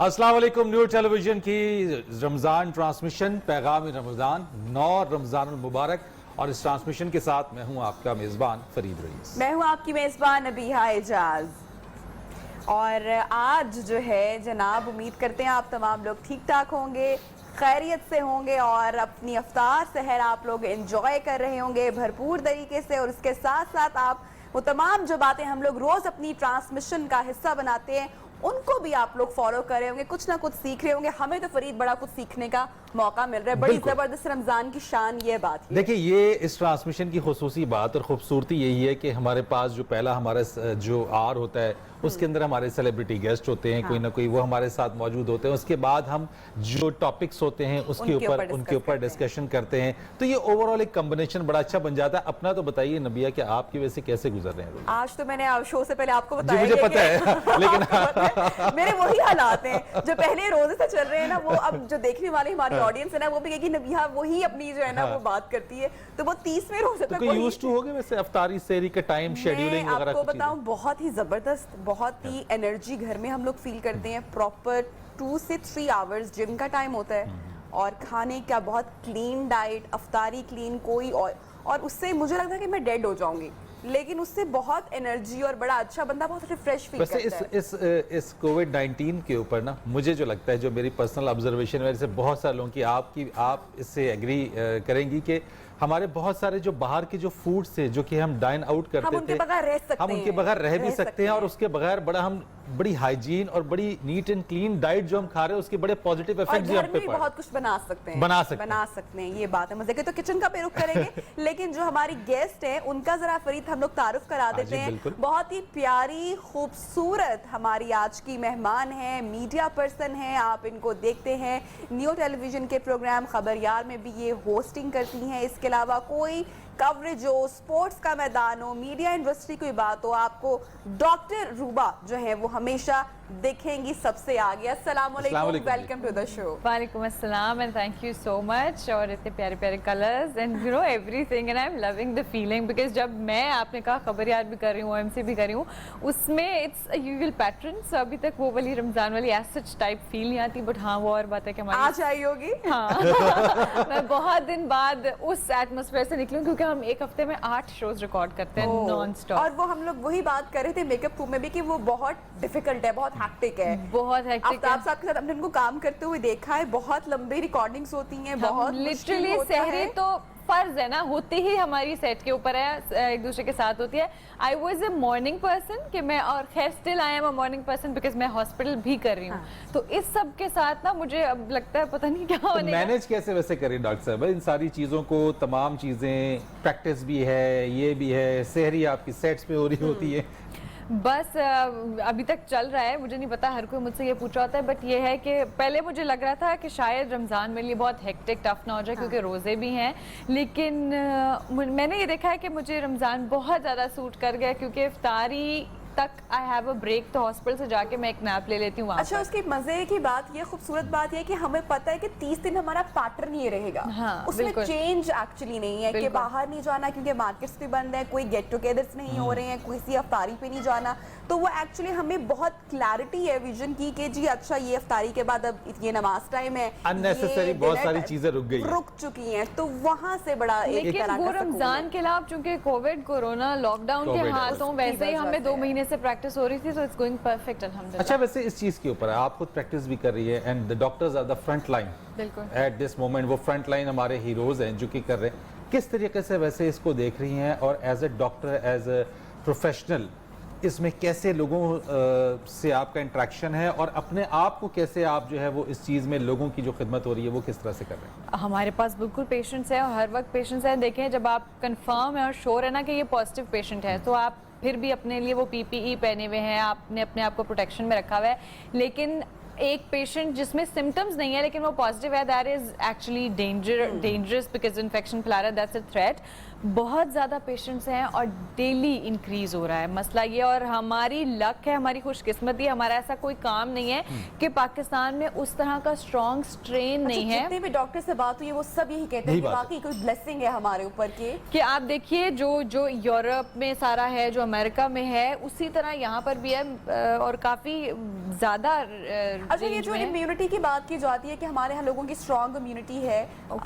अस्सलाम वालेकुम। New television की रमज़ान ट्रांसमिशन पैगाम रमज़ान 9 रमज़ान मुबारक, और इस ट्रांसमिशन के साथ मैं हूं आपका मेज़बान फरीद रईस। मैं हूं आपकी मेज़बान नबीहा एजाज। और आज जो है जनाब, उम्मीद करते हैं आप तमाम लोग ठीक ठाक होंगे, खैरियत से होंगे और अपनी अफ्तार सहर आप लोग एंजॉय कर रहे होंगे भरपूर तरीके से। और उसके साथ साथ आप वो तमाम जो बातें हम लोग रोज़ अपनी ट्रांसमिशन का हिस्सा बनाते हैं उनको भी आप लोग फॉलो कर रहे होंगे, कुछ ना कुछ सीख रहे होंगे। हमें तो फरीद बड़ा कुछ सीखने का मौका मिल रहा है। बड़ी जबरदस्त रमजान की शान ये बात है। देखिए, ये इस ट्रांसमिशन की खुसूसी बात और खूबसूरती यही है कि हमारे पास जो पहला हमारा जो आर होता है उसके अंदर हमारे सेलिब्रिटी गेस्ट होते हैं, कोई ना कोई वो हमारे साथ मौजूद होते हैं। उसके बाद हम जो टॉपिक्स होते हैं उसके ऊपर डिस्कशन करते हैं। तो ये ओवरऑल एक कॉम्बिनेशन बड़ा अच्छा बन जाता है। अपना तो बताइए नबिया कि आपकी वजह से कैसे गुजर रहे हैं? आज तो मैंने शो से पहले आपको बताया, मुझे पता है लेकिन मेरे वही हालात हैं जो पहले रोजे से चल रहे हैं ना। वो अब जो देखने वाली हमारी ऑडियंस है ना, वो भी कहेगी नबिया वही अपनी जो है ना वो बात करती है। तो वो 30वें रोजे तक यूज्ड टू हो गए वैसे अफ्तारी सहरी का टाइम शेड्यूलिंग वगैरह? आपको बताऊं, बहुत ही जबरदस्त, बहुत ही एनर्जी घर में हम लोग फील करते हैं। प्रॉपर 2 से 3 आवर्स जिम का टाइम होता है और खाने का बहुत क्लीन डाइट, अफ्तारी क्लीन, कोई और उससे मुझे लगता है कि मैं डेड हो जाऊंगी, लेकिन उससे बहुत एनर्जी और बड़ा अच्छा बंदा बहुत रिफ्रेश फील करता है। इस कोविड-19 के ऊपर ना मुझे जो लगता है, जो मेरी पर्सनल ऑब्जर्वेशन है, जैसे बहुत सारे लोगों की, आप इससे एग्री करेंगी कि हमारे बहुत सारे जो बाहर के जो फूड से जो कि हम डाइन आउट करते थे, हम उनके बगैर रह भी सकते हैं और उसके बगैर बड़ी हाइजीन और बड़ी नीट एंड क्लीन डाइट जो हम खा रहे हैं उसके बड़े पॉजिटिव इफेक्ट्स भी हम पे पड़े। बहुत कुछ बना सकते हैं ये बात है। मजे के तो किचन का पे रुख करेंगे लेकिन जो हमारी गेस्ट है उनका जरा फरीद हम लोग तारुफ करा देते हैं। बहुत ही प्यारी खूबसूरत हमारी आज की मेहमान है, मीडिया पर्सन है। आप इनको देखते हैं न्यू टेलीविजन के प्रोग्राम खबरयार में भी ये होस्टिंग करती हैं। इसके अलावा कोई कवरेज हो, स्पोर्ट्स का मैदान हो, मीडिया इंडस्ट्री की बात हो, आपको डॉक्टर रूबा जो है वो हमेशा देखेंगी सबसे आगे। अस्सलाम वालेकुम, वेलकम टू द शो। वालेकुम अस्सलाम and thank you so much. और इतने प्यारे प्यारे colours and you know everything and I am loving the feeling, because जब मैं, आपने कहा खबरयार भी कर रही हूँ, एमसी भी कर रही हूँ, उसमें इट्स अ यूजुअल पैटर्न। सो अभी तक वो वाली रमजान वाली एज सच टाइप फील नहीं आती, बट हाँ वो और बात है कि हमारी आज आई होगी। हाँ मैं बहुत दिन बाद उस एटमॉस्फेयर से निकलूँ, क्योंकि हम एक हफ्ते में 8 शोज रिकॉर्ड करते हैं नॉन स्टॉप। और वो हम लोग वही बात कर रहे थे मेकअप रूम में भी कि वो बहुत डिफिकल्ट है, बहुत हैक्टिक है, बहुत हेक्टिक है। आप साहब के साथ हमने उनको काम करते हुए देखा है, बहुत लंबी रिकॉर्डिंग्स होती हैं, बहुत लिटरली सहरी तो फर्ज है ना, होती ही हमारी सेट के ऊपर है, एक दूसरे के साथ होती है। I was a morning person कि मैं, और खैर still I am a morning person because मैं हॉस्पिटल भी कर रही हूँ। तो इस सब के साथ ना मुझे अब लगता है पता नहीं क्या होने। मैनेज कैसे वैसे करें डॉक्टर साहब इन सारी चीज़ों को? तमाम चीज़ें, प्रैक्टिस भी है, ये भी है, सहरी आपकी सेट्स पे हो रही होती है। बस अभी तक चल रहा है, मुझे नहीं पता, हर कोई मुझसे ये पूछ रहा होता है। बट ये है कि पहले मुझे लग रहा था कि शायद रमज़ान मेरे लिए बहुत हेक्टिक टफ ना हो जाए, क्योंकि रोज़े भी हैं। लेकिन मैंने ये देखा है कि मुझे रमज़ान बहुत ज़्यादा सूट कर गया, क्योंकि इफ्तारी तक आई हैव अ ब्रेक, तो हॉस्पिटल से जाके मैं एक नैप ले लेती हूँ। अच्छा, उसकी मजे की बात, ये खूबसूरत बात है कि हमें पता है कि 30 दिन हमारा पैटर्न ये रहेगा। हाँ, उसमें चेंज एक्चुअली नहीं है कि बाहर नहीं जाना क्योंकि मार्केट्स भी बंद है, कोई गेट टुगेदर्स नहीं हो रहे हैं, किसी अफ्तारी पे नहीं जाना। तो वो एक्चुअली हमें बहुत क्लैरिटी है विजन की कि जी अच्छा ये अफ्तारी के बाद अब ये नमाज टाइम है, अननेसेसरी बहुत सारी चीजें रुक चुकी हैं। तो वहां से बड़ा एक तरह का रमजान के अलावा चूंकि कोविड, कोरोना, लॉकडाउन के हाथों वैसे ही हमें 2 महीने से प्रैक्टिस हो रही थी, तो इट्स गोइंग परफेक्ट अल्हम्दुलिल्लाह। अच्छा, वैसे इस चीज के ऊपर आप खुद प्रैक्टिस भी कर रही है and the doctors are the front line at this moment. वो फ्रंट लाइन हमारे हीरोज हैं जो कि कर रहे हैं। किस तरीके से वैसे इसको देख रही हैं, और as a doctor, as a professional, इसमें कैसे लोगों से आपका इंटरेक्शन है और अपने आप को कैसे आप जो है वो इस चीज़ में लोगों की जो खिदमत हो रही है वो किस तरह से कर रहे हैं? हमारे पास बिल्कुल पेशेंट्स हैं और हर वक्त पेशेंट्स हैं। देखें, जब आप कंफर्म है और श्योर है ना कि ये पॉजिटिव पेशेंट है, तो आप फिर भी अपने लिए वो PPE पहने हुए हैं, आपने अपने आप को प्रोटेक्शन में रखा हुआ है। लेकिन एक पेशेंट जिसमें सिम्टम्स नहीं है लेकिन वो पॉजिटिव है, that is actually dangerous because infection फैला रहा है, दैट्स अ थ्रेट। बहुत ज़्यादा पेशेंट्स हैं और डेली इंक्रीज हो रहा है मसला ये। और हमारी लक है, हमारी खुशकिस्मती है, हमारा ऐसा कोई काम नहीं है कि पाकिस्तान में उस तरह का स्ट्रॉन्ग स्ट्रेन नहीं है। जितने भी डॉक्टर से बात हुई है वो सब यही कहते हैं कि बाकी कोई ब्लेसिंग है हमारे ऊपर कि आप देखिए जो यूरोप में सारा है, जो अमेरिका में है, उसी तरह यहाँ पर भी है। और काफ़ी ज़्यादा अच्छा, ये जो इम्यूनिटी की बात की जाती है कि हमारे यहाँ लोगों की स्ट्रॉन्ग इम्यूनिटी है,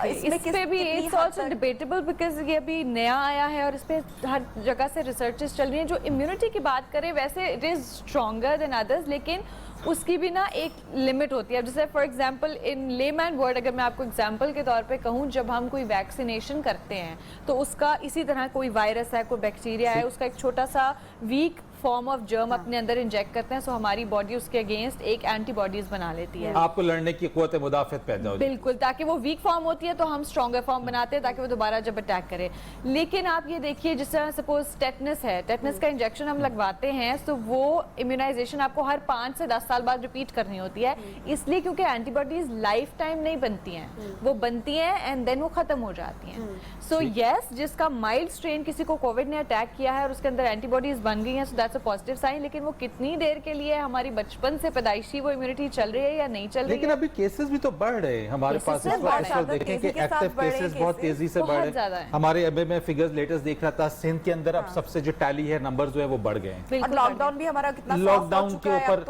इस पे भी इट्स आल्सो डिबेटेबल बिकॉज ये अभी नया आया है और इस पे हर जगह से रिसर्चेस चल रही हैं। जो इम्यूनिटी की बात करें वैसे it is stronger than others, लेकिन उसकी भी ना एक लिमिट होती है। जैसे for example in layman word अगर मैं आपको एग्जांपल के तौर पे कहूँ, जब हम कोई वैक्सीनेशन करते हैं तो उसका इसी तरह कोई वायरस है, कोई बैक्टीरिया है, उसका एक छोटा सा वीक फॉर्म ऑफ जर्म अपने अंदर इंजेक्ट करते हैं, सो हमारी बॉडी उसके अगेंस्ट एक एंटीबॉडीज बना लेती है, आपको लड़ने की कुव्वत मुदाफियत पैदा हो जाए। बिल्कुल, ताकि वो वीक फॉर्म होती है तो हम स्ट्रॉन्गर फॉर्म बनाते हैं ताकि वो दोबारा जब अटैक करे। लेकिन आप ये देखिए, जिस तरह सपोज टेटनस है, टेटनस का इंजेक्शन हम लगवाते हैं तो वो इम्यूनाइजेशन आपको हर 5 से 10 साल बाद रिपीट करनी होती है, इसलिए क्योंकि एंटीबॉडीज लाइफ टाइम नहीं बनती हैं, वो बनती हैं एंड देन वो खत्म हो जाती हैं। सो यस, जिसका माइल्ड स्ट्रेन किसी को कोविड ने अटैक किया है और उसके अंदर एंटीबॉडीज बन गई हैं, so that's a positive sign, लेकिन वो कितनी देर के लिए हमारी बचपन से पैदाइशी वो इम्यूनिटी चल रही है या नहीं चल रही है। लेकिन अभी केसेस भी तो बढ़ रहे हैं हमारे पास, इस वक्त देखें कि एक्टिव केसेस बहुत तेजी से बढ़ रहे हैं। हमारे अभी मैं फिगर्स लेटेस्ट देख रहा था, सिंध के अंदर अब सबसे जो टैली है नंबर जो है वो बढ़ गए हैं। लॉकडाउन भी हमारा कितना लॉकडाउन के ऊपर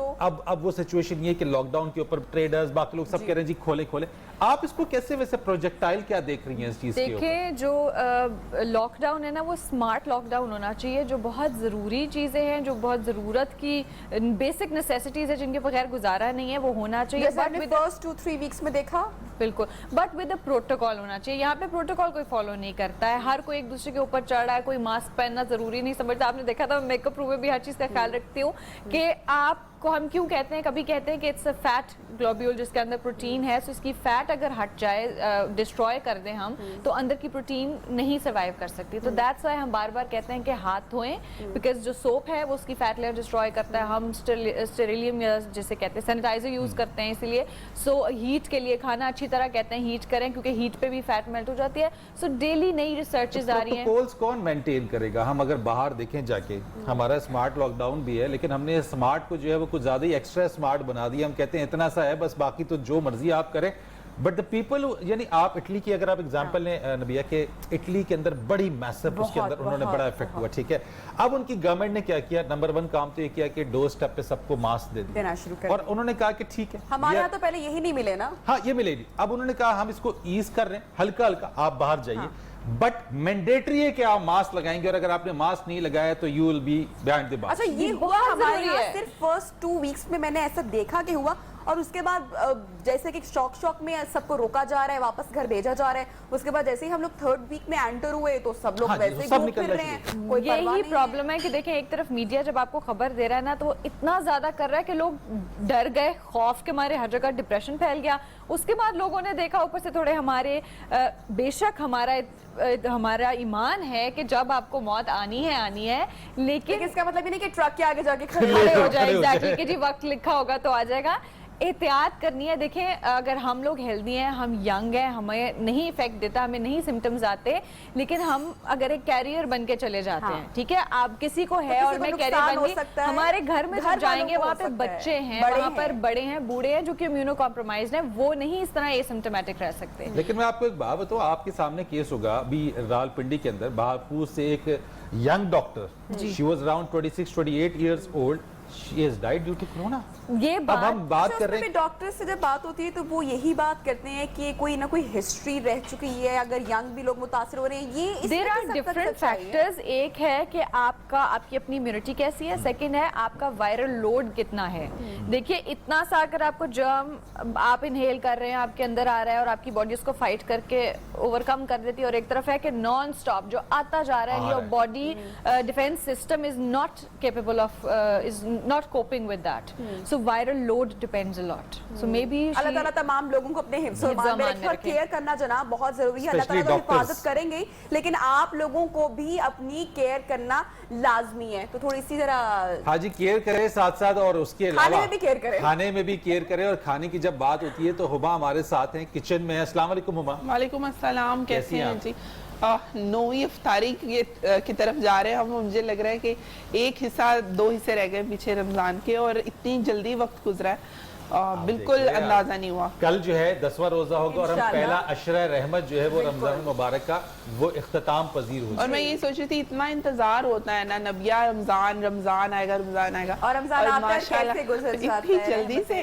अब वो सिचुएशन ये कि लॉकडाउन के ऊपर ट्रेडर्स बाकी लोग सब कह रहे हैं जी खोले खोले, आप इसको कैसे वैसे प्रोजेक्टाइल क्या देख रही हैं इस चीज के ऊपर? देखिए, जो लॉकडाउन है ना वो स्मार्ट लॉकडाउन होना चाहिए, जो बहुत ज़रूरी चीज़ें हैं, जो बहुत ज़रूरत की बेसिक नेसेसिटीज है जिनके बगैर गुजारा नहीं है, वो होना चाहिए। बट विद फर्स्ट 2-3 वीक्स में देखा, बिल्कुल, बट विद अ प्रोटोकॉल होना चाहिए। यहाँ पे प्रोटोकॉल कोई फॉलो नहीं करता है, हर कोई एक दूसरे के ऊपर चढ़ रहा है, कोई मास्क पहनना जरूरी नहीं समझता। आपने देखा था, मेकअप रूम में भी हर चीज़ का ख्याल रखती हूँ कि आपको हम क्यों कहते हैं, कभी कहते हैं कि इट्स अ फैट ग्लोब्यूल जिसके अंदर प्रोटीन है, सो इसकी फैट अगर हट जाए, डिस्ट्रॉय कर दें हम, तो अंदर की प्रोटीन नहीं सर्वाइव कर सकती। तो दैट्स वाई हम बार बार कहते हैं कि हाथ धोएं, बिकॉज जो सोप है वो उसकी फैट लेयर डिस्ट्रॉय करता है। हम स्टेरिलियम या जिसे कहते हैं सैनिटाइजर यूज करते हैं, इसलिए सो हीट के लिए खाना अच्छी तरह कहते हैं हीट करें, क्योंकि हीट पे भी फैट मेल्ट हो जाती है। सो डेली नई रिसर्चेज आ रही हैं। प्रोटोकॉल्स कौन मेंटेन करेगा? हम अगर बाहर देखें जाके, हमारा स्मार्ट लॉकडाउन भी है, लेकिन हमने स्मार्ट को जो है वो कुछ ज्यादा ही एक्स्ट्रा स्मार्ट बना दिया। हम कहते हैं इतना सा है बस, बाकी तो जो मर्जी आप करें। बट द पीपल, यानी आप इटली की अगर आप एग्जांपल लें नबिया, के इटली के अंदर बड़ी मैसिव उसके अंदर उन्होंने बड़ा इफेक्ट हुआ, ठीक है। अब उनकी गवर्नमेंट ने क्या किया, नंबर 1 काम तो ये किया कि डोर स्टेप पे सबको मास्क दे देना शुरू कर, और उन्होंने कहा कि ठीक है, हमारे यहाँ तो पहले यही नहीं मिले ना। हाँ, ये मिलेगी। अब उन्होंने कहा हम इसको ईज कर रहे हैं, हल्का हल्का आप बाहर जाइए, बट मैंडेटरी है कि आप मास्क लगाएंगे, और अगर आपने मास्क नहीं लगाया तो you will be behind the bar. अच्छा, ये हुआ हमारे यहाँ सिर्फ फर्स्ट 2 वीक्स में, मैंने ऐसा देखा कि हुआ, और उसके बाद जैसे कि शॉक में सबको रोका जा रहा है, वापस घर भेजा जा रहा है। उसके बाद जैसे ही हम लोग 3rd वीक में एंटर हुए तो सब लोग वैसे ही घूम फिर रहे हैं, कोई परवाह नहीं। यही प्रॉब्लम है कि देखें, एक तरफ मीडिया जब आपको खबर दे रहा है ना, तो वो इतना ज्यादा कर रहा है कि लोग डर गए, खौफ के मारे हर जगह डिप्रेशन फैल गया। उसके बाद लोगों ने देखा, ऊपर से थोड़े हमारे बेशक हमारा ईमान है कि जब आपको मौत आनी है, लेकिन इसका मतलब ये नहीं कि ट्रक के आगे जाके खड़े हो जाए, एग्जैक्टली, कि जी वक्त लिखा होगा तो आ जाएगा। एहतियात करनी है। देखें, अगर हम लोग हेल्दी हैं, हम यंग हैं, हमें नहीं इफेक्ट देता, हमें नहीं सिम्टम्स आते, लेकिन हम अगर एक कैरियर बन के चले जाते हैं, ठीक है, आप किसी को है और मैं कैरियर बन गई, हमारे घर में जब जाएंगे वहाँ पे बच्चे हैं, वहाँ पर बड़े हैं, बूढ़े हैं जो कि इम्यूनो कॉम्प्रोमाइज्ड हैं, वो नहीं इस तरह एसिम्प्टोमेटिक रह सकते। लेकिन मैं आपको एक बात बताऊं, आपके सामने केस होगा अभी रावलपिंडी के अंदर, बहापुर से एक young doctor, she was around 26-28 years old, she has died due to corona। ये अब हम बात कर रहे हैं, डॉक्टर से जब बात होती है तो वो यही बात करते हैं कि कोई ना कोई हिस्ट्री रह चुकी है, अगर यंग भी लोग मुतासिर हो रहे हैं। ये देयर आर डिफरेंट फैक्टर्स। एक है कि आपकी अपनी इम्यूनिटी कैसी है, सेकंड है आपका वायरल लोड कितना है। देखिए, इतना सा अगर आपको जर्म आप इनहेल कर रहे हैं, आपके अंदर आ रहा है और आपकी बॉडी उसको फाइट करके ओवरकम कर देती है, और एक तरफ है कि नॉन स्टॉप जो आता जा रहा है, your body defence system is not capable of is not coping with that, so viral load depends a lot. So maybe अल्लाह ताला तमाम लोगों को अपने हिफ्ज़ ईमान में रखे, और केयर करना जनाब बहुत जरूरी है। अल्लाह ताला तो हिफाजत करेंगे, लेकिन आप लोगों को भी अपनी केयर करना लाजमी है। तो थोड़ी सी जरा हाजी केयर करे साथ साथ, और उसके अलावा खाने में भी केयर करें, खाने में भी केयर करें। और खाने की जब बात होती है तो हुमा हमारे साथ हैं, किचन में है। अस्सलाम वालेकुम हुमा। वालेकुम अस्सलाम, कैसी हैं जी? 9वीं इफ्तारी की तरफ जा रहे हैं हम। मुझे लग रहा है कि एक हिस्सा 2 हिस्से रह गए पीछे रमज़ान के, और इतनी जल्दी वक्त गुजरा है। बिल्कुल देखिए, अंदाजा नहीं हुआ। कल जो है 10वां रोजा होगा और हम इंशाल्लाह। पहला अशरा रहमत जो है वो रमजान मुबारक का वो इख्तिताम पजीर हो और मैं ये सोच रही थी इतना इंतजार होता है ना नबिया, रमजान आएगा, रमजान आएगा, और रमजान आता है, माशाल्लाह कैसे गुजर जाता इतनी है, जल्दी से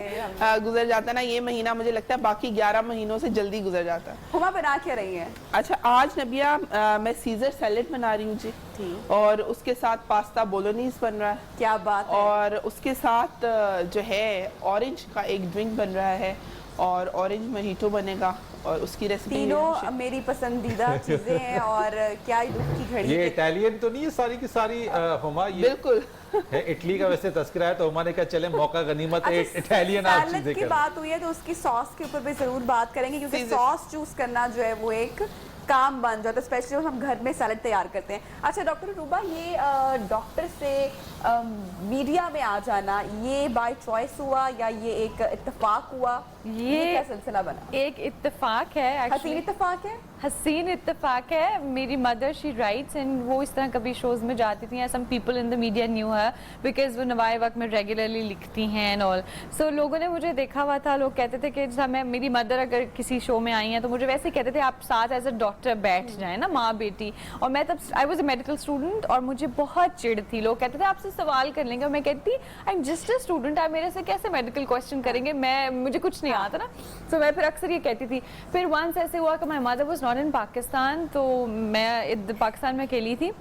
गुजर जाता है ना। ये महीना मुझे लगता है बाकी 11 महीनों से जल्दी गुजर जाता है। हुमा बना क्या रही है? अच्छा, आज नबिया मैं सीजर सैलेड बना रही हूँ जी, ठीक। और उसके साथ पास्ता बोलोनीज बन रहा है, क्या बात है। और उसके साथ जो है ऑरेंज का एक ड्रिंक बन रहा है, और ऑरेंज मोहितो बनेगा, और उसकी रेसिपी तीनों मेरी पसंदीदा चीजें हैं। और क्या ही दुख की घड़ी ये है। इटालियन तो नहीं है सारी की सारी हुमा, ये बिल्कुल है इटली का वैसे तस्करा है, तो हुमा ने कहा चले मौका गनीमत है इटालियन आप सैलेड चीजें की करें। बात हुई है तो उसकी सॉस के ऊपर भी जरूर बात करेंगे, क्योंकि सीजर। सॉस चूज करना जो है वो एक काम बन जाता है, स्पेशली जब हम घर में सैलेड तैयार करते हैं। अच्छा डॉक्टर रूबा, ये डॉक्टर से मीडिया में आ जाना, ये बाय चॉइस हुआ या ये एक इत्तेफाक हुआ? ये क्या सिलसिला बना? एक इत्तेफाक है, हसीन एक्चुअली इत्तेफाक है। हसीन इत्तेफाक है। मेरी मदर शी राइट्स एंड वो इस तरह कभी शोज में जाती थी, some people in the media knew है बिकॉज वो नवाए वक्त में रेगुलरली लिखती हैं एंड ऑल। सो लोगों ने मुझे देखा हुआ था, लोग कहते थे कि जैसा मैं, मेरी मदर अगर किसी शो में आई हैं तो मुझे वैसे ही कहते थे आप साथ एज अ डॉक्टर बैठ जाए ना, माँ बेटी। और मैं तब I was a medical student और मुझे बहुत चिढ़ थी, लोग कहते थे आपसे सवाल कर लेंगे, और मैं कहती I am just a student, आप मेरे से कैसे मेडिकल क्वेश्चन करेंगे, मुझे कुछ नहीं आता ना। सो मैं फिर अक्सर ये कहती थी। फिर वंस ऐसे हुआ कि my mother was not in Pakistan, तो मैं पाकिस्तान में अकेली थी।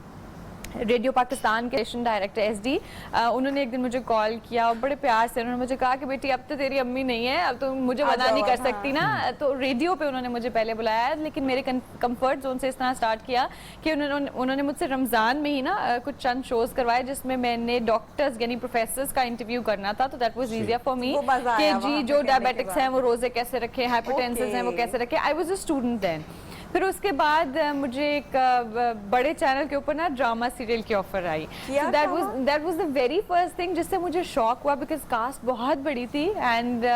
रेडियो पाकिस्तान के स्टेशन डायरेक्टर एसडी, उन्होंने एक दिन मुझे कॉल किया और बड़े प्यार से उन्होंने मुझे कहा कि बेटी अब तो तेरी अम्मी नहीं है, अब तो मुझे मना नहीं कर सकती ना। तो रेडियो पे उन्होंने मुझे पहले बुलाया, लेकिन मेरे कंफर्ट जोन से इस तरह स्टार्ट किया कि उन्होंने मुझसे रमज़ान में ही ना कुछ चंद शोज़ करवाए जिसमें मैंने डॉक्टर्स यानी प्रोफेसर्स का इंटरव्यू करना था। तो that was easier for me कि जी जो डायबिटिक्स हैं वो रोज़े कैसे रखें, हाइपरटेंसिव हैं वो कैसे रखें। I was a student then. फिर उसके बाद मुझे एक बड़े चैनल के ऊपर ना ड्रामा सीरियल की offer I. That was the very first thing जिससे मुझे शॉक हुआ, बिकॉज कास्ट बहुत बड़ी थी एंड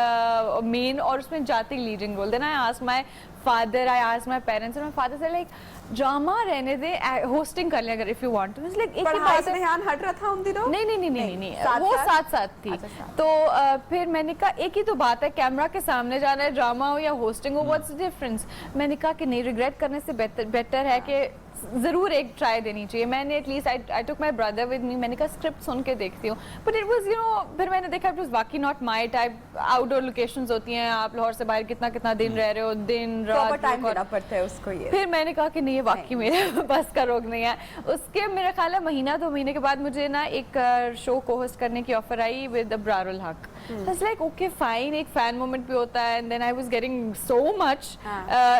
मेन, और उसमें जाती leading role. Then I asked my father, I asked my parents, and my father said like drama रहने दे, होस्टिंग कर ले अगर if you want to. Like एक ही बात है, ध्यान हट रहा था उन दिनों? नहीं, वो साथ थी। तो फिर मैंने कहा एक ही तो बात है, कैमरा के सामने जाना है, ड्रामा हो या होस्टिंग हो, व्हाट्स द डिफरेंस। मैंने कहा कि नहीं, रिग्रेट करने से बेटर है कि ज़रूर एक ट्राई देनी चाहिए। मैंने at least I took my brother with me, मैंने कहा स्क्रिप्ट सुन के देखती हूँ, बट इट वाज फिर मैंने देखा इट वाज वाकई not my type. Outdoor locations होती हैं, आप लाहौर से बाहर कितना दिन रह रहे हो, दिन रात टाइम देना पड़ता है उसको। ये फिर मैंने कहा कि नहीं, ये वाकई मेरे बस का रोग नहीं है। उसके मेरा ख्याल है महीना 2 महीने के बाद मुझे ना एक शो को होस्ट करने की offer I with Abrarul Haq. Like okay fine, एक फैन मोमेंट भी होता है, and then I was getting so much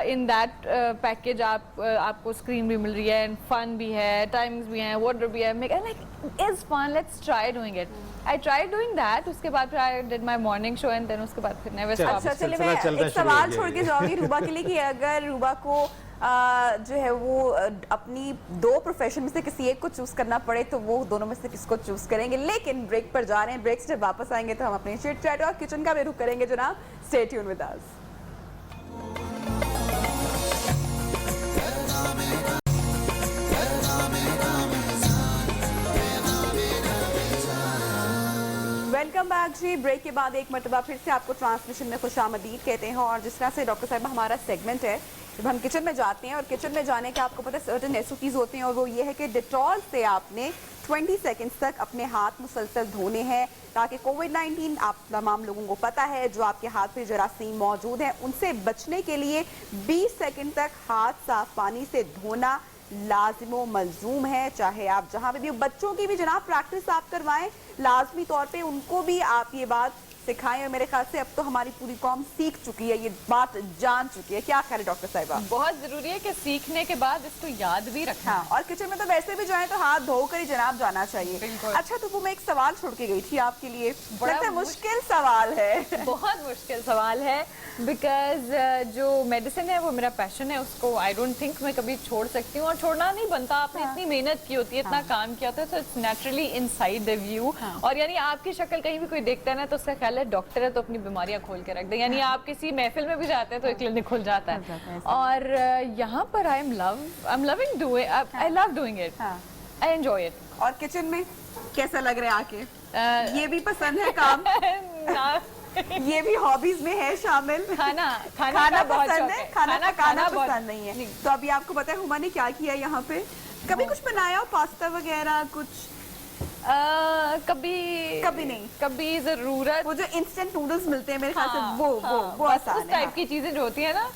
in that package. आपको स्क्रीन भी मिल रही है एंड फन भी है, टाइमिंग्स भी हैं, वाटर भी है। Like is fun, let's try doing it. I try doing that. उसके बाद फिर I did my morning show and then उसके बाद फिर नेवर स्टॉप। अच्छा चलिए, मैं एक सवाल छोड़ के जाऊंगी रूबा के लिए कि अगर रूबा को जो है वो अपनी 2 प्रोफेशन में से किसी एक को चूज करना पड़े तो वो दोनों में से किसको चूज करेंगे? लेकिन ब्रेक पर जा रहे हैं, ब्रेक से जब वापस आएंगे तो हम अपने चिट चैट और किचन का भी रुख करेंगे जनाब। Stay tune with us. Welcome back जी। ब्रेक के बाद एक मरतबा फिर से आपको ट्रांसमिशन में खुशामदीद कहते हैं। और जिस तरह से डॉक्टर साहिबा हमारा सेगमेंट है, जब हम किचन में जाते हैं और किचन में जाने के आपको पता है सर्टेन एसओपीज होते हैं, और वो ये है कि डिटॉल से आपने 20 सेकंड्स तक अपने हाथ मुसलसल धोने हैं, ताकि कोविड-19 आप तमाम लोगों को पता है जो आपके हाथ पे जरासीम मौजूद हैं उनसे बचने के लिए 20 सेकंड तक हाथ साफ पानी से धोना लाजिमो मलजूम है। चाहे आप जहां पे भी, बच्चों की भी जनाब प्रैक्टिस आप करवाएं, लाजमी तौर पे उनको भी आप ये बात सिखाएं। और मेरे ख्याल से अब तो हमारी पूरी कौम सीख चुकी है, ये बात जान चुकी है। क्या ख्याल है डॉक्टर साहिबा? बहुत जरूरी है कि सीखने के बाद इसको याद भी रखना। हाँ, और किचन में तो वैसे भी जाए तो हाथ धोकर ही जनाब जाना चाहिए। अच्छा, तो वो मैं एक सवाल छोड़ के गई थी आपके लिए, बड़ा मुश्किल सवाल है। बहुत मुश्किल सवाल है, बिकॉज जो मेडिसिन है वो मेरा पैशन है, उसको आई डोंट थिंक मैं कभी छोड़ सकती हूँ, और छोड़ना नहीं बनता। आपने इतनी मेहनत की होती है, इतना काम किया होता है, तो it's naturally inside the view. और यानी आपकी शक्ल कहीं भी कोई देखता है ना तो उसका ख्याल है डॉक्टर है तो अपनी बीमारियां खोल के रख दे। यानी आप किसी महफिल में भी जाते हैं तो एक क्लिनिक खुल जाता है। और यहाँ पर I am loving doing, I love doing it, I enjoy it. और किचन में कैसा लग रहा है आके? ये भी पसंद है काम? ये भी हॉबीज में है शामिल। खाना खाना का बहुत पसंद शौक है, खाना पकाना बहुत- पसंद नहीं है। तो अभी आपको पता है हुमा ने क्या किया यहाँ पे? कभी कुछ बनाया हो, पास्ता वगैरह कुछ? कभी नहीं। कभी जरूरत वो जो इंस्टेंट नूडल्स मिलते हैं मेरे ख्याल से वो बस आसान उस है। टाइप की चीजें जो होती है ना,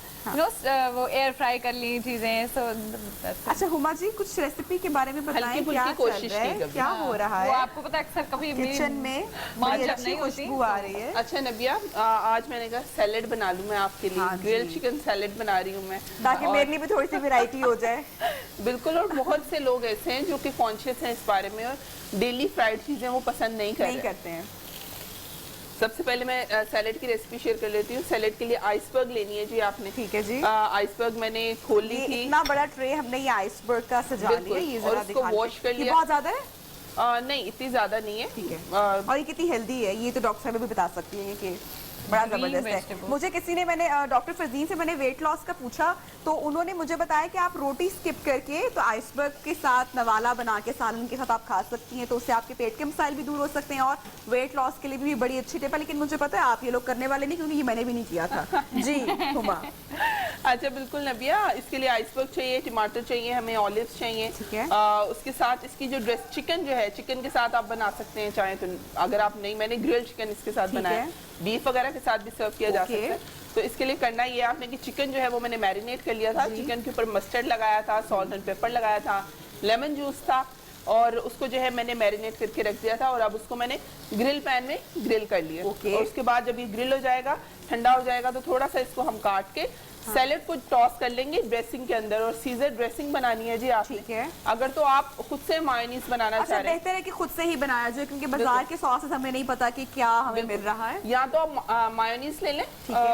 वो एयर फ्राई कर ली चीजें, सो अच्छा हुमा जी, कुछ रेसिपी के बारे में बताएं, हल्की क्या फुल्की चल कोशिश रहा है, की कभी। क्या हो रहा वो है आपको पता है अक्सर कभी किचन में? माँ बड़ी जब अच्छी नहीं होती, खुशबू आ रही है। अच्छा नबिया, आज मैंने कहा सैलेड बना लूं मैं आपके लिए। हाँ जी। ग्रिल चिकन सैलेड बना रही हूँ मैं, ताकि मेरे लिए भी थोड़ी सी वैरायटी हो जाए। बिल्कुल। और बहुत से लोग ऐसे हैं जो कि कॉन्शियस हैं इस बारे में और डेली फ्राइड चीजें वो पसंद नहीं करते हैं। सबसे पहले मैं सैलेड की रेसिपी शेयर कर लेती हूँ। सैलेड के लिए आइसबर्ग लेनी है जी आपने। ठीक है जी। आइसबर्ग मैंने खोल ली थी। इतना बड़ा ट्रे हमने ये आइसबर्ग का सजा लिया, ये और जरा उसको दिखा वॉश कर लिया। बहुत ज्यादा है? नहीं, इतनी ज्यादा नहीं है। ठीक है। और ये कितनी हेल्दी है, ये तो डॉक्टर साहब भी बता सकती हैं कि बड़ा जबरदस्त है। vegetable। मुझे किसी ने, मैंने डॉक्टर फरदीन से मैंने वेट लॉस का पूछा तो उन्होंने मुझे बताया कि आप रोटी स्किप करके तो आइसबर्ग के साथ नवाला बना के सालन के साथ आप खा सकती हैं, तो उससे आपके पेट के मसाइल भी दूर हो सकते हैं और वेट लॉस के लिए भी बड़ी अच्छी टिप है। लेकिन मुझे पता है आप ये लोग करने वाले नहीं, क्योंकि ये मैंने भी नहीं किया था। जी हुमा। अच्छा बिल्कुल नबिया, इसके लिए आइसबर्ग चाहिए, टमाटर चाहिए, हमें ऑलिव्स चाहिए। ठीक है। उसके साथ इसकी जो ड्रेस चिकन जो है, चिकन के साथ आप बना सकते हैं चाहे तो। अगर आप नहीं, मैंने ग्रिल्ड चिकन इसके साथ बनाया, बीफ वगैरह के साथ भी सर्व किया जा सकता है। तो इसके लिए करना ये आपने कि चिकन जो है वो मैंने मैरिनेट कर लिया था। चिकन के ऊपर मस्टर्ड लगाया था, सॉल्ट एंड पेपर लगाया था, लेमन जूस था और उसको जो है मैंने मैरिनेट करके रख दिया था। और अब उसको मैंने ग्रिल पैन में ग्रिल कर लिया। और उसके बाद जब ये ग्रिल हो जाएगा, ठंडा हो जाएगा, तो थोड़ा सा इसको हम काट के सैलेड को टॉस कर लेंगे ड्रेसिंग के अंदर। और सीजर ड्रेसिंग बनानी है जी आपने। ठीक है। अगर तो आप खुद से मायोनीज बनाना चाह रहे हैं, बेहतर है कि खुद से ही बनाया जाए, क्योंकि बाजार के सॉसेस हमें नहीं पता कि क्या हमें मिल रहा है। या तो आप मायोनीज ले लें,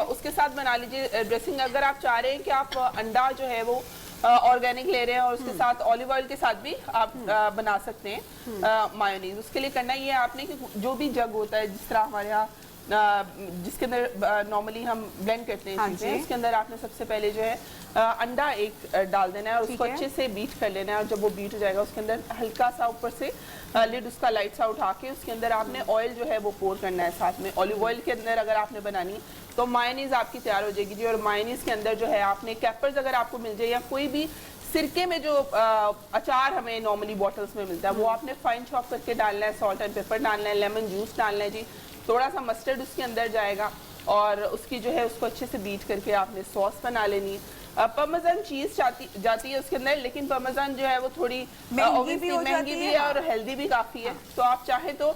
उसके साथ बना लीजिए ड्रेसिंग। अगर आप चाह रहे हैं कि आप अंडा जो है वो ऑर्गेनिक ले रहे हैं और उसके साथ ऑलिव ऑयल के साथ भी आप बना सकते हैं मायोनीज। उसके लिए करना ये है आपने कि जो भी जग होता है, जिस तरह हमारे यहाँ जिसके अंदर नॉर्मली हम ब्लेंड करते हैं चीजें, उसके अंदर आपने सबसे पहले जो है अंडा एक डाल देना है और उसको अच्छे से बीट कर लेना है। और जब वो बीट हो जाएगा, उसके अंदर हल्का सा ऊपर से लिड उसका लाइट सा उठा के उसके अंदर आपने ऑयल जो है वो पोर करना है साथ में। ऑलिव ऑयल के अंदर अगर आपने बनानी तो मायोनीज आपकी तैयार हो जाएगी जी। और मायोनीज के अंदर जो है आपने कैपर्स अगर आपको मिल जाए, या कोई भी सिरके में जो अचार हमें नॉर्मली बॉटल्स में मिलता है, वो आपने फाइन चॉप करके डालना है, सॉल्ट एंड पेपर डालना है, लेमन जूस डालना है जी, थोड़ा सा मस्टर्ड उसके अंदर जाएगा और उसकी जो है उसको अच्छे से बीट करके आपने सॉस बना लेनी है। पार्मेजान चीज जाती है उसके अंदर, लेकिन पार्मेजान जो है वो थोड़ी महंगी भी है और हेल्दी भी काफी है। तो आप चाहे तो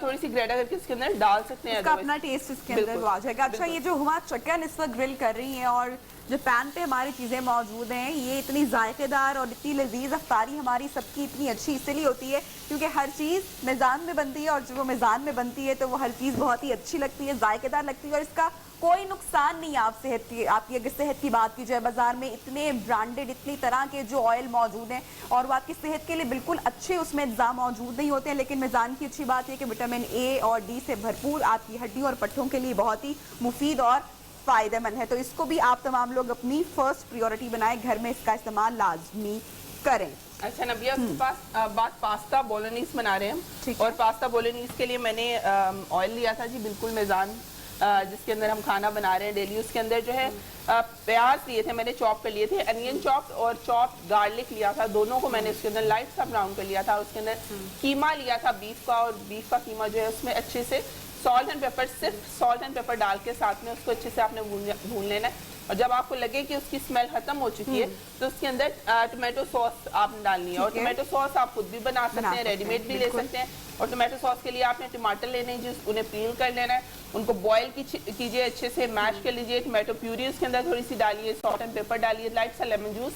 थोड़ी सी ग्रेटा करके इसके अंदर डाल सकते हैं, अपना टेस्ट इसके अंदर वो आ जाएगा। अच्छा, ये जो हुमा चिकन इस वक्त ग्रिल कर रही हैं और जो पैन पे हमारी चीज़ें मौजूद हैं, ये इतनी जायकेदार और इतनी लजीज अफ्तारी हमारी सबकी इतनी अच्छी इसलिए होती है क्योंकि हर चीज़ मेज़ान में बनती है और जब वो मेज़ान में बनती है तो वो हर चीज़ बहुत ही अच्छी लगती है, जायकेदार लगती है और इसका कोई नुकसान नहीं है आप सेहत की। आपकी अगर सेहत की बात की जाए, बाजार में इतने ब्रांडेड इतनी तरह के जो ऑयल मौजूद हैं और वो आपकी सेहत के लिए बिल्कुल अच्छे उसमें इंतजाम मौजूद नहीं होते हैं, लेकिन मेज़ान की अच्छी बात है कि विटामिन ए और डी से भरपूर आपकी हड्डियों और पट्टों के लिए बहुत ही मुफीद और फ़ायदेमंद है। तो इसको भी आप तमाम लोग अपनी फर्स्ट प्रायोरिटी बनाएं, घर में इसका इस्तेमाल लाजमी करें। अच्छा नबिया, उसके पास बात पास्ता बोलोनीज बना रहे हैं हम। और पास्ता बोलोनीज के लिए मैंने ऑयल लिया था जी, बिल्कुल मेज़ान जिसके अंदर हम खाना बना रहे हैं डेली। उसके अंदर जो है प्याज लिए थे मैंने, चॉप कर लिए थे, अनियन चॉप और चॉप गार्लिक लिया था, दोनों को मैंने उसके अंदर लाइट सा ब्राउन कर लिया था। उसके अंदर कीमा लिया था बीफ का, और बीफ का कीमा जो है उसमें अच्छे से सॉल्ट एंड पेपर, सिर्फ सॉल्ट एंड पेपर डाल के साथ में उसको अच्छे से आपने भून लेना है। और जब आपको लगे कि उसकी स्मेल खत्म हो चुकी है तो उसके अंदर टोमेटो सॉस आपने डालनी है। और टोमेटो सॉस आप खुद भी बना सकते हैं, रेडीमेड भी ले सकते हैं। और टोमेटो सॉस के लिए आपने टमाटर लेने हैं, उन्हें पील कर लेना है, उनको बॉयल कीजिए, अच्छे से मैश कर लीजिए, टोमेटो प्यूरी उसके अंदर थोड़ी सी डालिए, सॉल्ट एंड पेपर डालिए, लाइट सा लेमन जूस,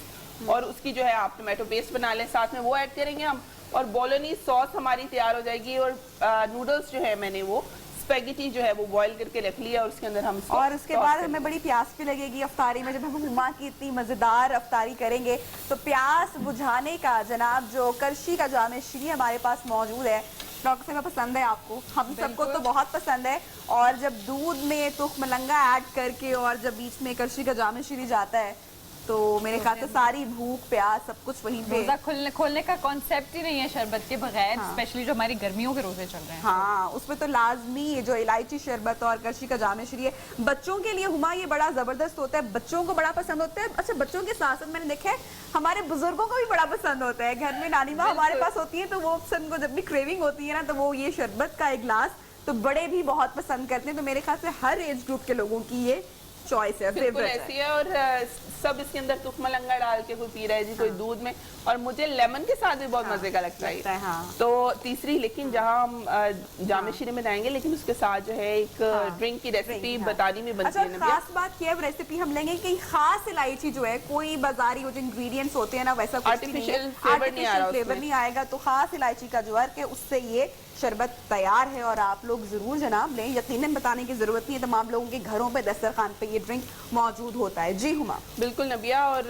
और उसकी जो है आप टोमेटो पेस्ट बना लें, साथ में वो ऐड करेंगे हम, और बोलोनीज सॉस हमारी तैयार हो जाएगी। और नूडल्स जो है मैंने वो स्पेगेटी जो है वो बॉईल करके रख लिया, और उसके अंदर हम और उसके बाद हमें बड़ी प्यास भी लगेगी अफ्तारी में, जब हम हुमा की इतनी मज़ेदार अफ्तारी करेंगे तो प्यास बुझाने का जनाब जो करशी का जामे शीरी हमारे पास मौजूद है, डॉक्टर साहब पसंद है आपको, हम सबको तो बहुत पसंद है। और जब दूध में तुख मलंगा ऐड करके और जब बीच में करशी का जामे शीरी जाता है तो मेरे ख्याल से सारी भूख प्यास सब कुछ वहीं पे। रोजा खोलने का कॉन्सेप्ट ही नहीं है शरबत के बगैर, स्पेशली जो हमारी गर्मियों के रोजे चल रहे हैं। हाँ, उसमें तो लाजमी जो इलायची शरबत और करशी का जाम श्री है बच्चों के लिए। हुमा ये बड़ा जबरदस्त होता है, बच्चों को बड़ा पसंद होता है। अच्छा, बच्चों के साथ साथ मैंने देखा है हमारे बुजुर्गों को भी बड़ा पसंद होता है। घर में नानी माँ हमारे पास होती है तो वो पसंद को जब भी क्रेविंग होती है ना तो वो ये शरबत का एक गिलास तो बड़े भी बहुत पसंद करते हैं। तो मेरे ख्याल से हर एज ग्रुप के लोगों की ये चॉइस है, बिल्कुल फेवरेट ऐसी है। और सब इसके अंदर तुख मलंगा डाल के कोई पी रहा है जी, कोई दूध में, और मुझे लेमन के साथ भी बहुत मजे का लगता है। हाँ। तो तीसरी, लेकिन जहाँ हम जामे शीरे में जाएंगे, लेकिन उसके साथ जो है एक ड्रिंक की रेसिपी बतानी भी बनती है। अच्छा, खास बात क्या है, रेसिपी हम लेंगे कि खास इलायची जो है कोई बाजारी वो जो इंग्रेडिएंट्स होते हैं ना वैसा कुछ आर्टिफिशियल फ्लेवर नहीं आएगा। तो खास इलायची का जो है उससे ये शरबत तैयार है और आप लोग जरूर जनाब लें। यकीनन बताने की जरूरत नहीं है, तमाम लोगों के घरों पे दस्तरखान पे ये ड्रिंक मौजूद होता है। जी हुमा। बिल्कुल नबिया। और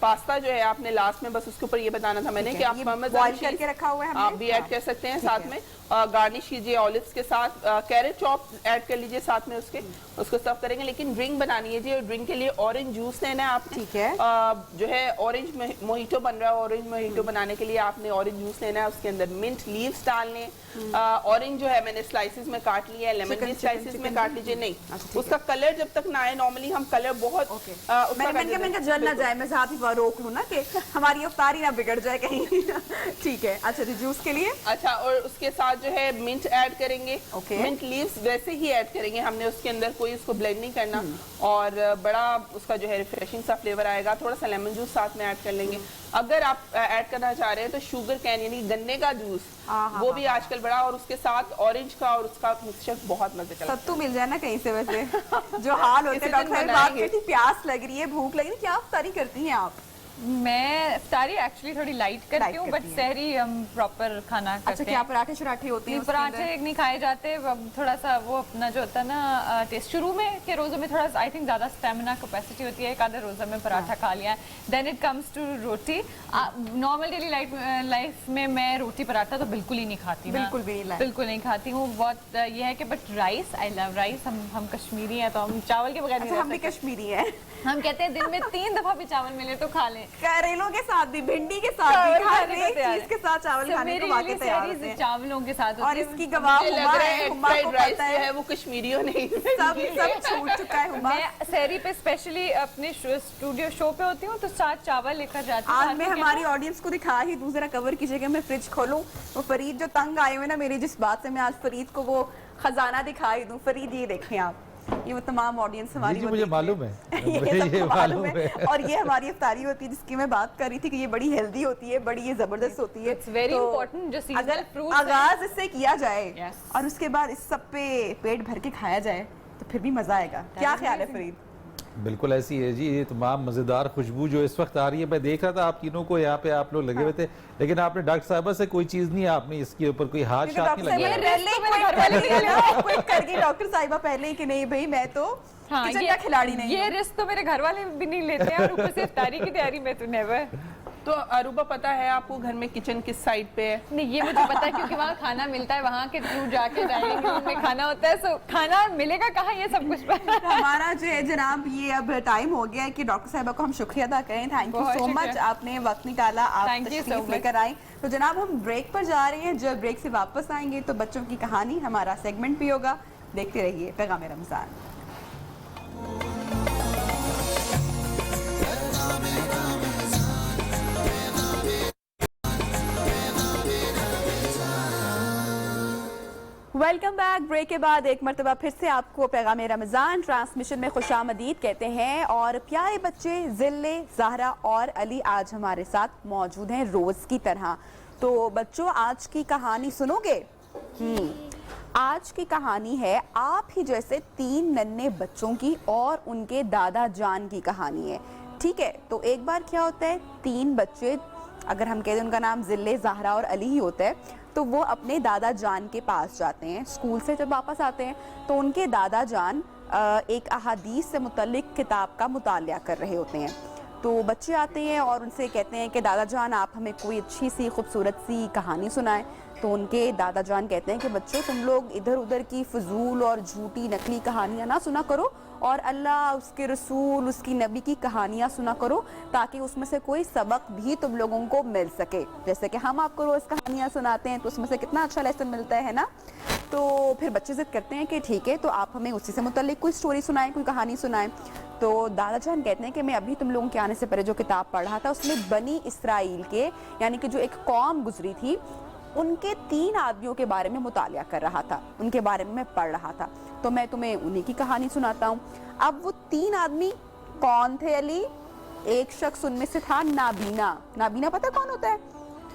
पास्ता जो है आपने लास्ट में बस उसके ऊपर ये बताना था मैंने कि आप बॉईल करके रखा हुआ है, आप भी ऐड कर सकते हैं साथ में। गार्निश कीजिए ऑलिव्स के साथ, कैरेट चॉप ऐड कर लीजिए साथ में उसको सर्व करेंगे। लेकिन ड्रिंक बनानी है जी, और ड्रिंक के लिए ऑरेंज जूस लेना है आपने। ठीक है। जो है ऑरेंज मोहितो बन रहा है, ऑरेंज मोहितो बनाने के लिए आपने ऑरेंज जूस लेना है, उसके अंदर मिंट लीव्स डालने। ऑरेंज जो है मैंने स्लाइसेस में काट लिया है, लेमन भी स्लाइसेस में काट लीजिए। नहीं, उसका कलर जब तक ना आए, नॉर्मली हम कलर बहुत मैंने जल ना जाए, मैं साथ ही रोक लूं ना कि हमारी अफ्तारी ना बिगड़ जाए कहीं। ठीक है। अच्छा जी, जूस के लिए अच्छा, और उसके साथ जो है मिंट ऐड करेंगे। मिंट लीव्स वैसे ही ऐड करेंगे हमने, उसके अंदर कोई उसको ब्लेंड नहीं करना, और बड़ा उसका जो है रिफ्रेशिंग सा फ्लेवर आएगा। थोड़ा सा लेमन जूस साथ में ऐड कर लेंगे। अगर आप ऐड करना चाह रहे हैं तो शुगर कैन यानी गन्ने का जूस, वो भी आजकल बड़ा, और उसके साथ ऑरेंज का और उसका मिक्सचर बहुत मजे का। सत्तू मिल जाए ना कहीं से। वैसे जो हाल होते हैं डॉक्टर साहब, बात प्यास लग रही है, भूख लग रही है, क्या अफ्तारी करती हैं आप? मैं इफ्तारी एक्चुअली थोड़ी लाइट करती हूँ, बट सहरी हम प्रॉपर खाना करते हैं। अच्छा, क्या पराठे शराठे होते हैं? पराठे नहीं खाए जाते, थोड़ा सा वो अपना जो होता है ना टेस्ट। शुरू में के रोज़ों में थोड़ा आई थिंक ज़्यादा स्टेमिना कैपेसिटी होती है, एक आधे रोज़ा में पराठा खा लिया, then it comes to roti. Normal daily life में मैं रोटी पराठा तो बिल्कुल ही नहीं खाती, बिल्कुल नहीं खाती हूँ। बहुत ये है कि but rice, I love rice. हम कश्मीरी हैं तो हम चावल के बगैर नहीं। हम भी कश्मीरी हैं। हम कहते हैं दिन में 3 दफा भी चावल मिले तो खा लें। करेलों के साथ भी, भिंडी के साथ भी, हर एक चीज के साथ चावल खाने को वाकई तैयार होते हैं। चावलों के साथ और इसकी गवाह हुमा है, हुमा को पता है वो कश्मीरियों नहीं, सब छूट चुका है हुमा। मैं सहरी पे स्पेशली अपने स्टूडियो शो पे होती हूँ तो साथ चावल लेकर जाती हूँ। आज मैं हमारी ऑडियंस को दिखा ही दूं, जरा कवर कीजिएगा। मैं फ्रिज खोलूं, वो फरीद जो तंग आए हुए ना मेरी जिस बात से, मैं आज फरीद को वो खजाना दिखाई दूं। फरीद ये देखें आप, ये वो तमाम ऑडियंस हमारी मुझे मालूम है। ये मालूम है। और ये हमारी इफ्तारी होती है जिसकी मैं बात कर रही थी कि ये बड़ी हेल्दी होती है, बड़ी ये जबरदस्त होती है। Very important. जो सीजनल फ्रूट्स आगाज इससे किया जाए और उसके बाद इस सब पे पेट भर के खाया जाए तो फिर भी मजा आएगा। क्या ख्याल है फरीद? बिल्कुल ऐसी है जी। ये तमाम मज़ेदार खुशबू जो इस वक्त आ रही है, मैं देख रहा था आप तीनों को यहाँ पे आप लोग लगे हुए थे, लेकिन आपने डॉक्टर साहबा से कोई चीज़ नहीं, आपने इसके ऊपर कोई हाथ शाथ नहीं लगाया। डॉक्टर साहिबा पहले ही कि नहीं भाई मैं तो किचन का खिलाड़ी नहीं। ये रिस्क तो मेरे घर वाले भी नहीं लेते हैं, और ऊपर से इफ्तारी की तैयारी में तो नेवर। तो अरूबा पता है आपको घर में किचन किस साइड पे है? नहीं, ये मुझे पता है क्योंकि वहाँ खाना मिलता है, वहाँ के थ्रू जाके डाइनिंग रूम में खाना होता है। सो खाना मिलेगा कहाँ, ये सब कुछ पता है। हमारा जो है जनाब ये अब टाइम हो गया है कि डॉक्टर साहिबा को हम शुक्रिया अदा करें। थैंक यू सो मच, आपने वक्त निकाला, आप तशरीफ लेकर आए। तो जनाब हम ब्रेक पर जा रहे हैं, जब ब्रेक से वापस आएंगे तो बच्चों की कहानी हमारा सेगमेंट भी होगा। देखते रहिए पैगाम रमजान। Welcome back. ब्रेक के बाद एक मरतबा फिर से आपको पैगाम रमज़ान ट्रांसमिशन में खुशामदीद कहते हैं। और प्यारे बच्चे ज़िल्ले, ज़हरा और अली आज हमारे साथ मौजूद हैं रोज़ की तरह। तो बच्चों आज की कहानी सुनोगे? आज की कहानी है आप ही जैसे 3 नन्हे बच्चों की और उनके दादा जान की कहानी है। ठीक है, तो एक बार क्या होता है, 3 बच्चे, अगर हम कहते हैं उनका नाम ज़िल्ले, ज़हरा और अली ही होता है, तो वो अपने दादा जान के पास जाते हैं। स्कूल से जब वापस आते हैं तो उनके दादा जान एक अहादीस से मुतल्लिक किताब का मुतालिया कर रहे होते हैं। तो बच्चे आते हैं और उनसे कहते हैं कि दादा जान आप हमें कोई अच्छी सी खूबसूरत सी कहानी सुनाएं। तो उनके दादा जान कहते हैं कि बच्चों तुम लोग इधर उधर की फजूल और झूठी नकली कहानियाँ ना सुना करो और अल्लाह, उसके रसूल, उसकी नबी की कहानियाँ सुना करो, ताकि उसमें से कोई सबक भी तुम लोगों को मिल सके। जैसे कि हम आपको रोज़ कहानियाँ सुनाते हैं, तो उसमें से कितना अच्छा लेसन मिलता है ना। तो फिर बच्चे ज़िद करते हैं कि ठीक है, तो आप हमें उसी से मुताल्लिक कोई स्टोरी सुनाएं, कोई कहानी सुनाएं। तो दादा जान कहते हैं कि मैं अभी तुम लोगों के आने से पहले जो किताब पढ़ रहा था, उसमें बनी इसराइल के, यानी कि जो एक कौम गुजरी थी, उनके 3 आदमियों के बारे में मुतालिया कर रहा था, उनके बारे में मैं पढ़ रहा था। तो मैं तुम्हें उन्हीं की कहानी सुनाता हूँ। अब वो 3 आदमी कौन थे अली? एक शख्स उनमें से था नाबीना। नाबीना पता कौन होता है?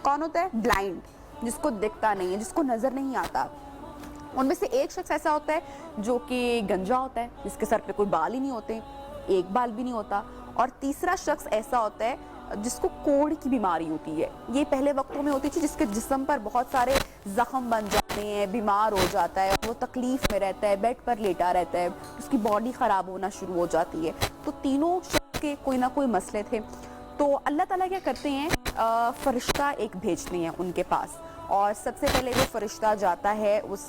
कौन होता है? ब्लाइंड, जिसको दिखता नहीं है, जिसको नजर नहीं आता। उनमें से एक शख्स ऐसा होता है जो कि गंजा होता है, जिसके सर पे कोई बाल ही नहीं होते, एक बाल भी नहीं होता। और तीसरा शख्स ऐसा होता है जिसको कोढ़ की बीमारी होती है। ये पहले वक्तों में होती थी, जिसके जिस्म पर बहुत सारे जख्म बन जाते हैं, बीमार हो जाता है, वो तकलीफ में रहता है, बेड पर लेटा रहता है, उसकी बॉडी ख़राब होना शुरू हो जाती है। तो तीनों शख्स के कोई ना कोई मसले थे। तो अल्लाह ताला क्या करते हैं, फरिश्ता एक भेजते हैं उनके पास, और सबसे पहले वो फरिश्ता जाता है उस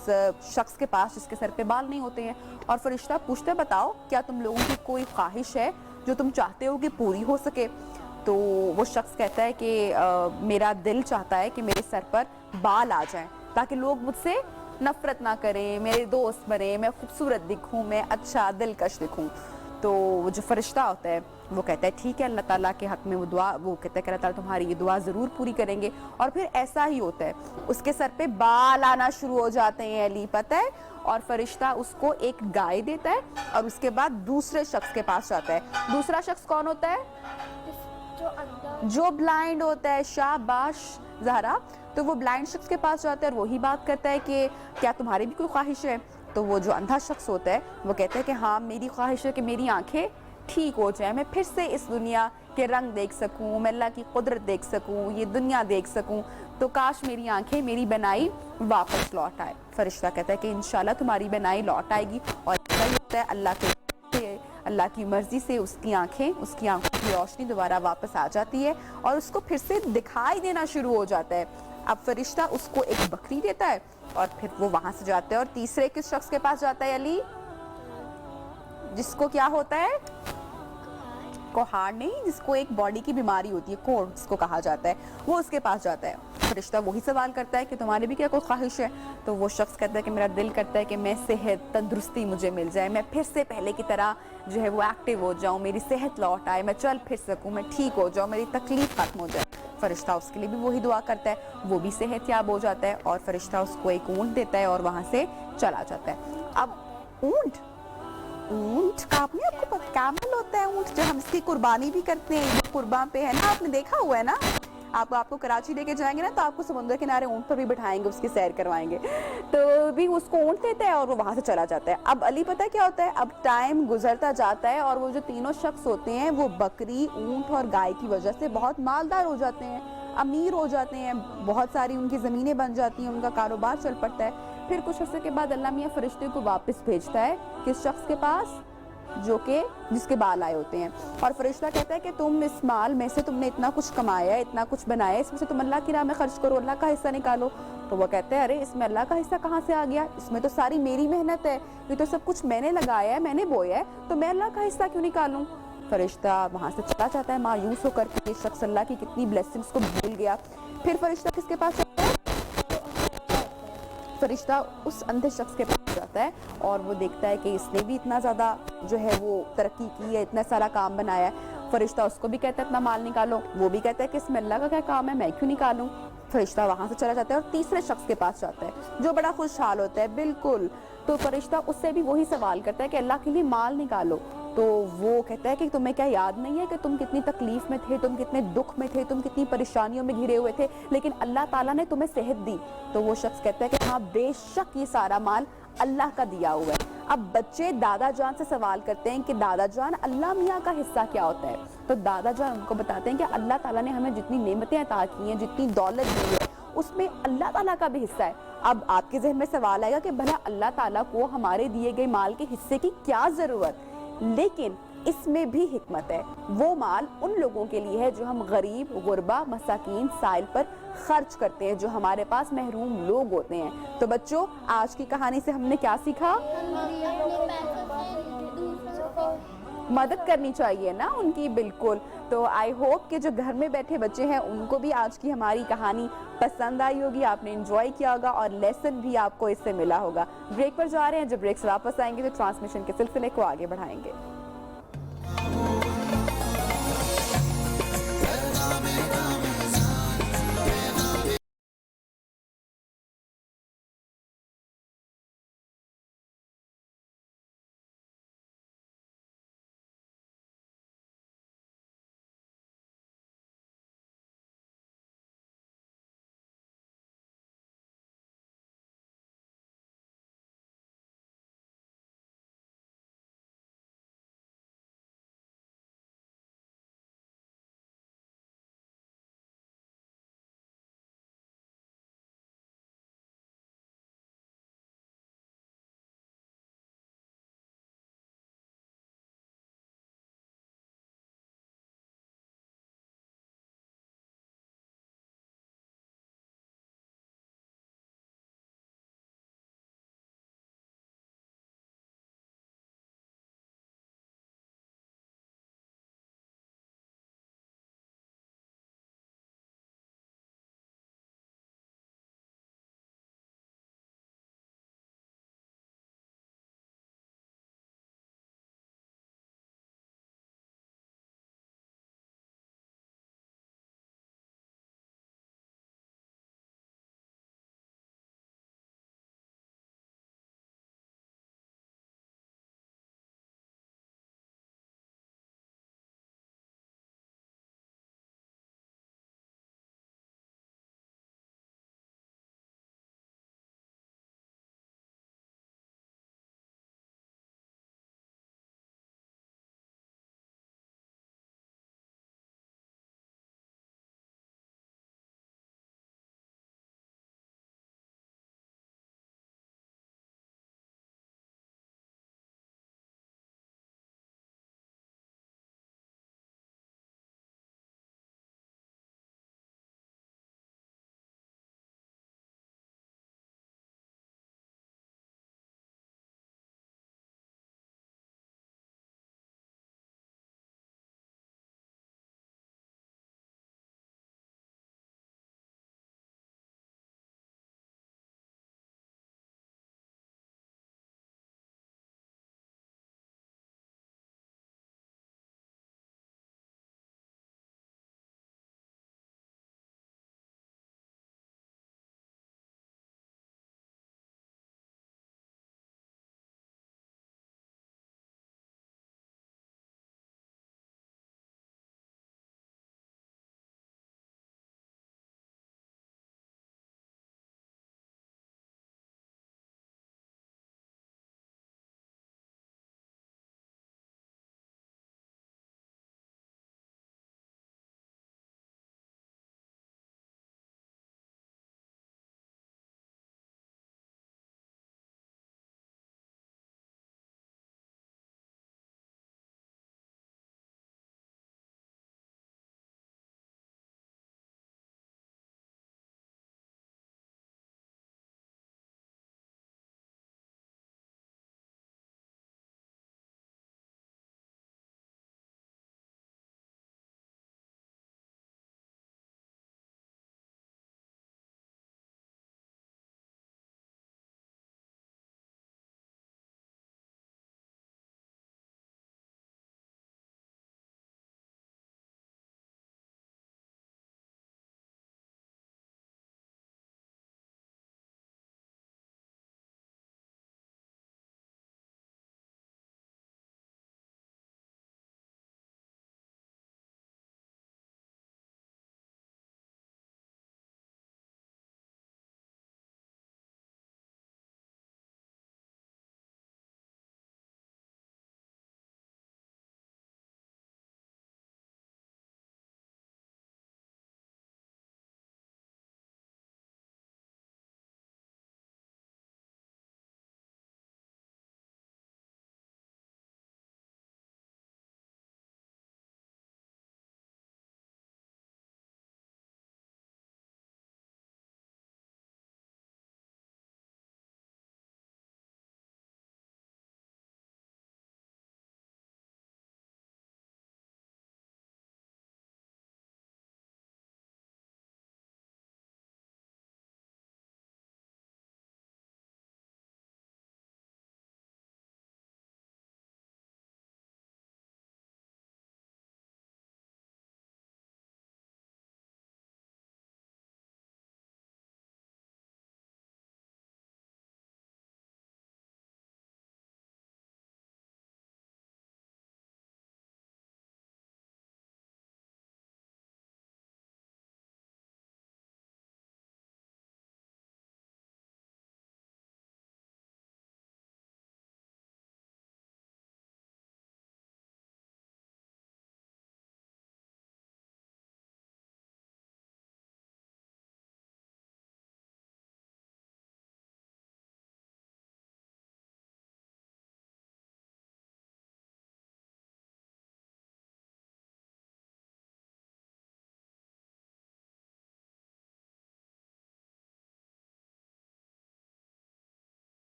शख्स के पास जिसके सर पे बाल नहीं होते हैं, और फरिश्ता पूछता है, बताओ क्या तुम लोगों की कोई ख्वाहिश है जो तुम चाहते हो कि पूरी हो सके? तो वो शख्स कहता है कि मेरा दिल चाहता है कि मेरे सर पर बाल आ जाएं, ताकि लोग मुझसे नफरत ना करें, मेरे दोस्त बने, मैं खूबसूरत दिखूं, मैं अच्छा दिलकश दिखूं। तो वो जो फरिश्ता होता है वो कहता है ठीक है, अल्लाह ताला के हक में वो दुआ, वो कहता है कि अल्लाह ताला तुम्हारी ये दुआ ज़रूर पूरी करेंगे। और फिर ऐसा ही होता है, उसके सर पे बाल आना शुरू हो जाते हैं अली, पता है। और फरिश्ता उसको एक गाय देता है, और उसके बाद दूसरे शख्स के पास जाता है। दूसरा शख्स कौन होता है? जो ब्लाइंड होता है। शाबाश ज़हरा। तो वो ब्लाइंड शख्स के पास जाता है और वही बात करता है कि क्या तुम्हारी भी कोई ख्वाहिश है? तो वो जो अंधा शख्स होता है वो कहता है कि हाँ, मेरी ख्वाहिश है कि मेरी आंखें ठीक हो जाए, मैं फिर से इस दुनिया के रंग देख सकूं, मैं अल्लाह की कुदरत देख सकूं, ये दुनिया देख सकूं। तो काश मेरी आंखें, मेरी बनाई वापस लौट आए। फरिश्ता कहता है कि इंशाल्लाह तुम्हारी बनाई लौट आएगी। और ऐसा ही होता है, अल्लाह की मर्जी से उसकी आंखों की रोशनी दोबारा वापस आ जाती है और उसको फिर से दिखाई देना शुरू हो जाता है। अब फरिश्ता उसको एक बकरी देता है और फिर वो वहां से जाता है और तीसरे किस शख्स के पास जाता है अली? जिसको क्या होता है? कोहाड़ नहीं, जिसको एक बॉडी की बीमारी होती है, कोढ़ जिसको कहा जाता है, वो उसके पास जाता है। फरिश्ता वही सवाल करता है कि तुम्हारी भी क्या कोई ख्वाहिश है? तो वो शख्स कहता है कि मेरा दिल करता है कि मैं सेहत, तंदुरुस्ती मुझे मिल जाए, मैं फिर से पहले की तरह जो है वो एक्टिव हो जाऊं, मेरी सेहत लौट आए, मैं चल फिर सकूं, मैं ठीक हो जाऊं, मेरी तकलीफ खत्म हो जाए। फरिश्ता उसके लिए भी वही दुआ करता है, वो भी सेहतयाब हो जाता है और फरिश्ता उसको एक ऊंट देता है और वहां से चला जाता है। अब ऊंट का आपने आपको कैमल होता है, ऊंट जो हम इसकी कुर्बानी भी करते हैं, कुर्बान पे है ना, आपने देखा हुआ है ना। आपको कराची लेके जाएंगे ना तो आपको समुद्र किनारे ऊंट पर भी बिठाएंगे, उसकी सैर करवाएंगे। तो भी उसको ऊंट देता है और वो वहां से चला जाता है। अब अली पता है क्या होता है, अब टाइम गुजरता जाता है और वो जो तीनों शख्स होते हैं वो बकरी, ऊंट और गाय की वजह से बहुत मालदार हो जाते हैं, अमीर हो जाते हैं, बहुत सारी उनकी ज़मीनें बन जाती हैं, उनका कारोबार चल पड़ता है। फिर कुछ अर्से के बाद अल्लाह मियाँ फरिश्ते को वापस भेजता है किस शख्स के पास? जो कि जिसके बाल आए होते हैं। और फरिश्ता कहता है कि तुम इस माल में से तुमने इतना कुछ कमाया है, इतना कुछ बनाया है, इसमें से तुम अल्लाह की राह में खर्च करो, अल्लाह का हिस्सा निकालो। तो वो कहते हैं अरे इसमें अल्लाह का हिस्सा कहाँ से आ गया, इसमें तो सारी मेरी मेहनत है, ये तो सब कुछ मैंने लगाया है, मैंने बोया है, तो मैं अल्लाह का हिस्सा क्यों निकालूं? फरिश्ता वहाँ से चला जाता है मायूस होकर के, शख्स अल्लाह की कितनी ब्लेसिंग्स को भूल गया। फिर फरिश्ता किसके पास जाता है? फरिश्ता उस अंधे शख्स के पास जाता है और वो देखता है कि इसने भी इतना ज़्यादा जो है वो तरक्की की है, इतना सारा काम बनाया है। फरिश्ता उसको भी कहता है इतना माल निकालो, वो भी कहता है कि इसमें अल्लाह का क्या काम है, मैं क्यों निकालूं? फरिश्ता वहाँ से चला जाता है और तीसरे शख्स के पास जाता है जो बड़ा खुशहाल होता है, बिल्कुल। तो फरिश्ता उससे भी वही सवाल करता है कि अल्लाह के लिए माल निकालो। तो वो कहता है कि तुम्हें क्या याद नहीं है कि तुम कितनी तकलीफ में थे, तुम कितने दुख में थे, तुम कितनी परेशानियों में घिरे हुए थे, लेकिन अल्लाह ताला ने तुम्हें सेहत दी। तो वो शख्स कहता है कि हाँ बेशक ये सारा माल अल्लाह का दिया हुआ है। अब बच्चे दादा जान से सवाल करते हैं कि दादा जान अल्लाह मियाँ का हिस्सा क्या होता है? तो दादा जान उनको बताते हैं कि अल्लाह ताला ने हमें जितनी नेमतें अता की हैं, जितनी दौलत दी है, उसमें अल्लाह ताला का भी हिस्सा है। अब आपके जहन में सवाल आएगा कि भला अल्लाह ताला को हमारे दिए गए माल के हिस्से की क्या जरूरत? लेकिन इसमें भी हिकमत है। वो माल उन लोगों के लिए है जो हम गरीब, गुरबा, मसाकीन, साइल पर खर्च करते हैं, जो हमारे पास महरूम लोग होते हैं। तो बच्चों, आज की कहानी से हमने क्या सीखा? मदद करनी चाहिए ना उनकी, बिल्कुल। तो आई होप कि जो घर में बैठे बच्चे हैं उनको भी आज की हमारी कहानी पसंद आई होगी, आपने एंजॉय किया होगा और लेसन भी आपको इससे मिला होगा। ब्रेक पर जा रहे हैं, जब ब्रेक से वापस आएंगे तो ट्रांसमिशन के सिलसिले को आगे बढ़ाएंगे।